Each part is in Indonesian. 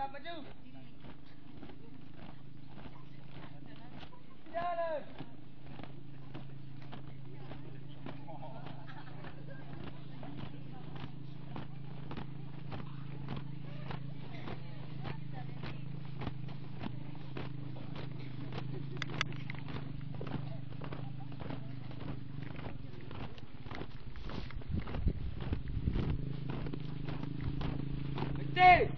Tegak maju. Jalan. Berhenti.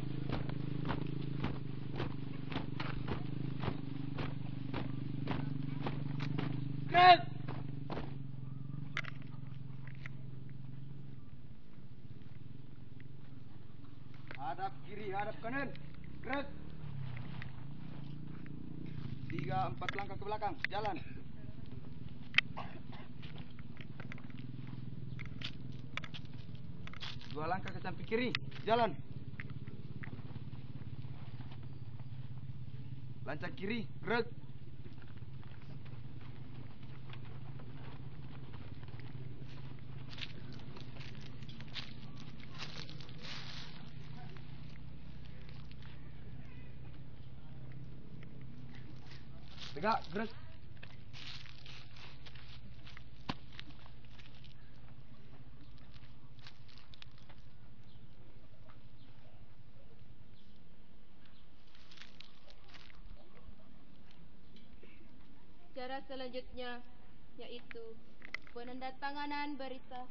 Gerak. Hadap kiri, hadap kanan. Gerak. 3-4 langkah ke belakang. Jalan. Dua langkah ke samping kiri. Jalan. Lancang kiri. Gerak. Tegak. Gerak. Cara selanjutnya yaitu penandatanganan berita.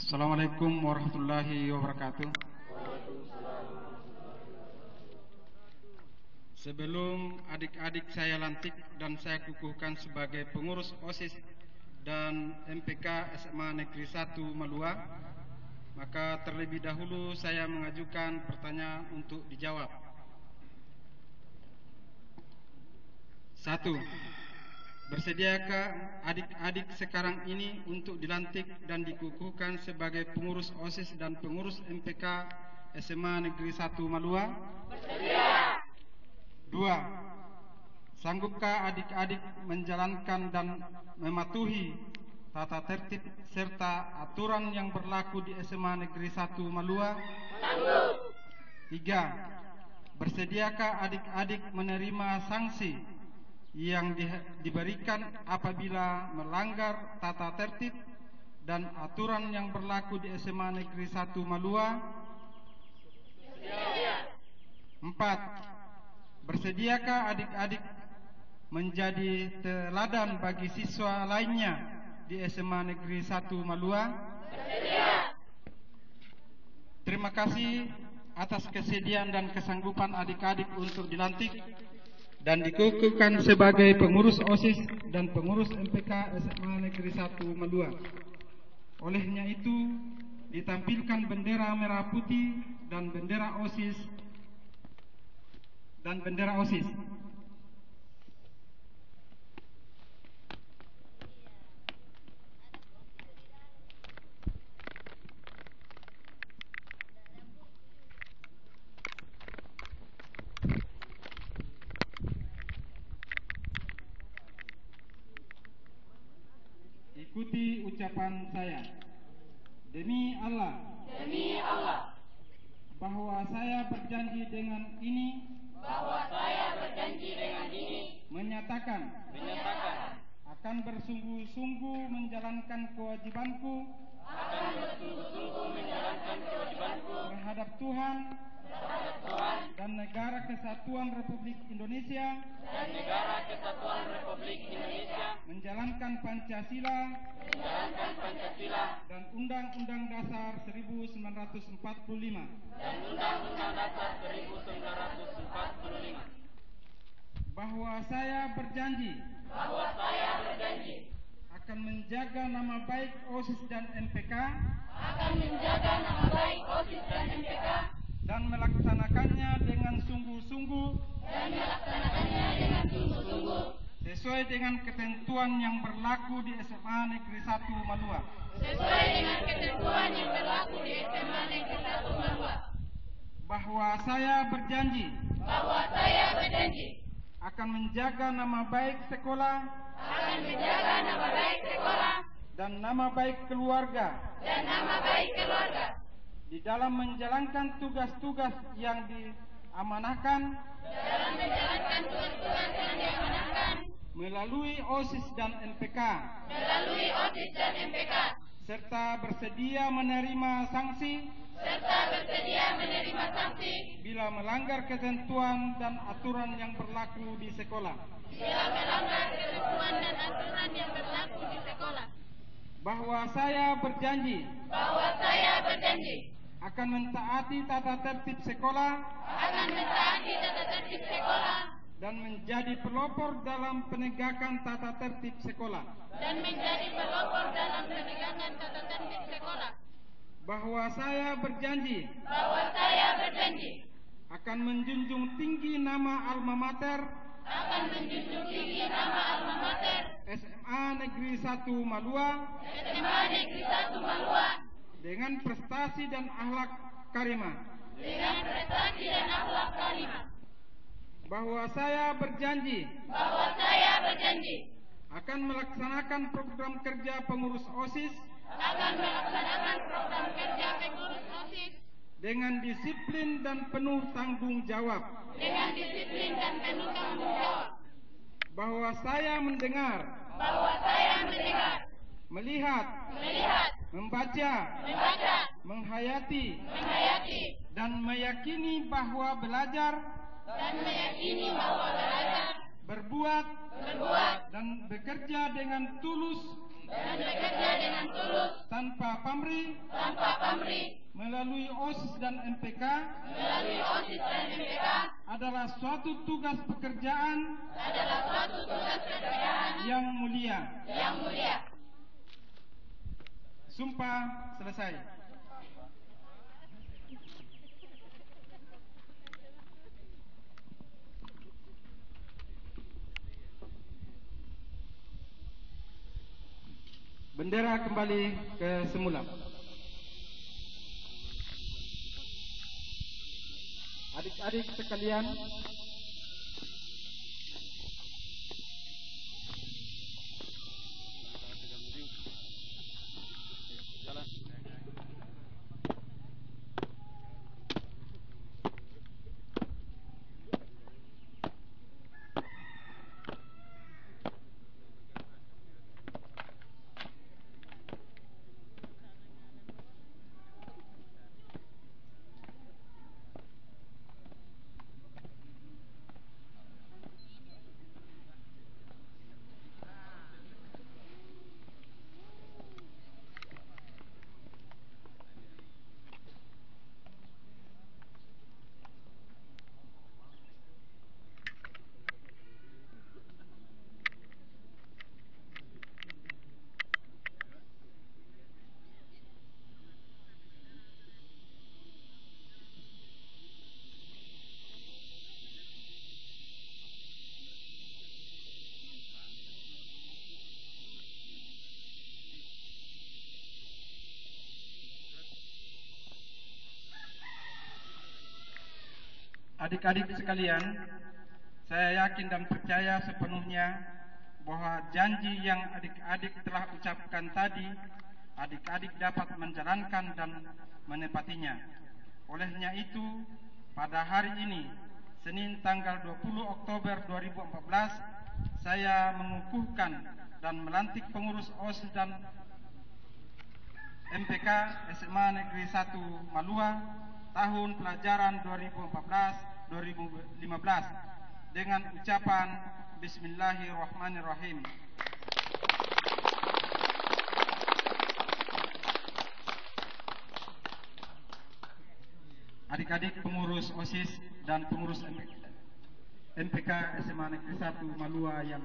Assalamualaikum warahmatullahi wabarakatuh. Sebelum adik-adik saya lantik dan saya kukuhkan sebagai pengurus OSIS dan MPK SMA Negeri 1 Malua, maka terlebih dahulu saya mengajukan pertanyaan untuk dijawab. 1. Bersediakah adik-adik sekarang ini untuk dilantik dan dikukuhkan sebagai pengurus OSIS dan pengurus MPK SMA Negeri 1 Malua? Bersedia. 2. Sanggupkah adik-adik menjalankan dan mematuhi tata tertib serta aturan yang berlaku di SMA Negeri 1 Malua? Sanggup. 3. Bersediakah adik-adik menerima sanksi yang diberikan apabila melanggar tata tertib dan aturan yang berlaku di SMA Negeri 1 Malua? 4. Bersediakah adik-adik menjadi teladan bagi siswa lainnya di SMA Negeri 1 Malua? Bersedia. Terima kasih atas kesediaan dan kesanggupan adik-adik untuk dilantik dan dikukuhkan sebagai pengurus OSIS dan pengurus MPK SMA Negeri 1 Malua. Olehnya itu, ditampilkan bendera merah putih dan bendera OSIS Ikuti ucapan saya. Demi Allah. Demi Allah. Bahwa saya berjanji dengan ini. Bahwa saya berjanji dengan ini. Menyatakan. Akan bersungguh-sungguh menjalankan kewajibanku. Terhadap Tuhan. Dan Negara Kesatuan Republik Indonesia. Menjalankan Pancasila. Dan Undang-Undang Dasar 1945. Bahwa saya berjanji. Akan menjaga nama baik OSIS dan MPK. Dan melaksanakannya dengan sungguh-sungguh. Sesuai dengan ketentuan yang berlaku di SMA Negeri 1 Malua. Bahwa saya berjanji. Akan menjaga nama baik sekolah. Dan nama baik keluarga. Di dalam menjalankan tugas-tugas yang diamanahkan. Melalui OSIS dan MPK. Serta bersedia menerima sanksi. Bila melanggar ketentuan dan aturan yang berlaku di sekolah. Bahwa saya berjanji. Akan mentaati tata tertib sekolah. Dan menjadi pelopor dalam penegakan tata tertib sekolah. Bahwa saya berjanji. Akan menjunjung tinggi nama alma mater. SMA Negeri 1 Malua. Dengan prestasi dan akhlak karimah. Bahwa saya berjanji. Akan melaksanakan program kerja pengurus OSIS. Dengan disiplin dan penuh tanggung jawab. Bahwa saya mendengar. Melihat. Membaca. Menghayati. Dan meyakini bahwa belajar. Berbuat. Dan bekerja dengan tulus. Tanpa pamrih. Melalui OSIS dan MPK. Adalah suatu tugas pekerjaan. Yang mulia. Sumpah selesai. Bendera kembali ke semula. Adik-adik sekalian, Adik-adik sekalian, saya yakin dan percaya sepenuhnya bahwa janji yang adik-adik telah ucapkan tadi, adik-adik dapat menjalankan dan menepatinya. Olehnya itu, pada hari ini, Senin tanggal 20 Oktober 2014, saya mengukuhkan dan melantik pengurus OSIS dan MPK SMA Negeri 1 Malua tahun pelajaran 2014-2015 dengan ucapan Bismillahirrahmanirrahim. Adik-adik pengurus OSIS dan pengurus MPK SMA Negeri 1 Malua yang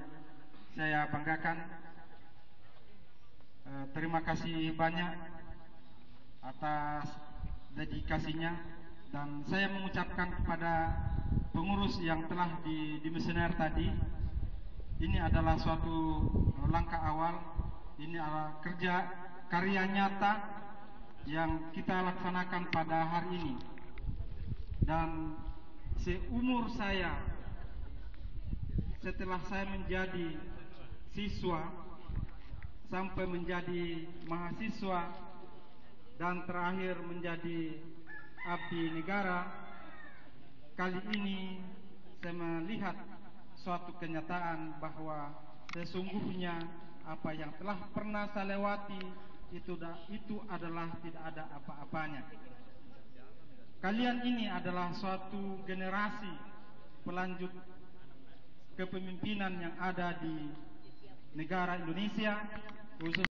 saya banggakan, terima kasih banyak atas dedikasinya, dan saya mengucapkan kepada pengurus yang telah dimisioner tadi, ini adalah suatu langkah awal, ini adalah karya nyata yang kita laksanakan pada hari ini. Dan seumur saya, setelah saya menjadi siswa sampai menjadi mahasiswa dan terakhir menjadi abdi negara, kali ini saya melihat suatu kenyataan bahwa sesungguhnya apa yang telah pernah saya lewati itu adalah tidak ada apa-apanya. Kalian ini adalah suatu generasi pelanjut kepemimpinan yang ada di negara Indonesia, khususnya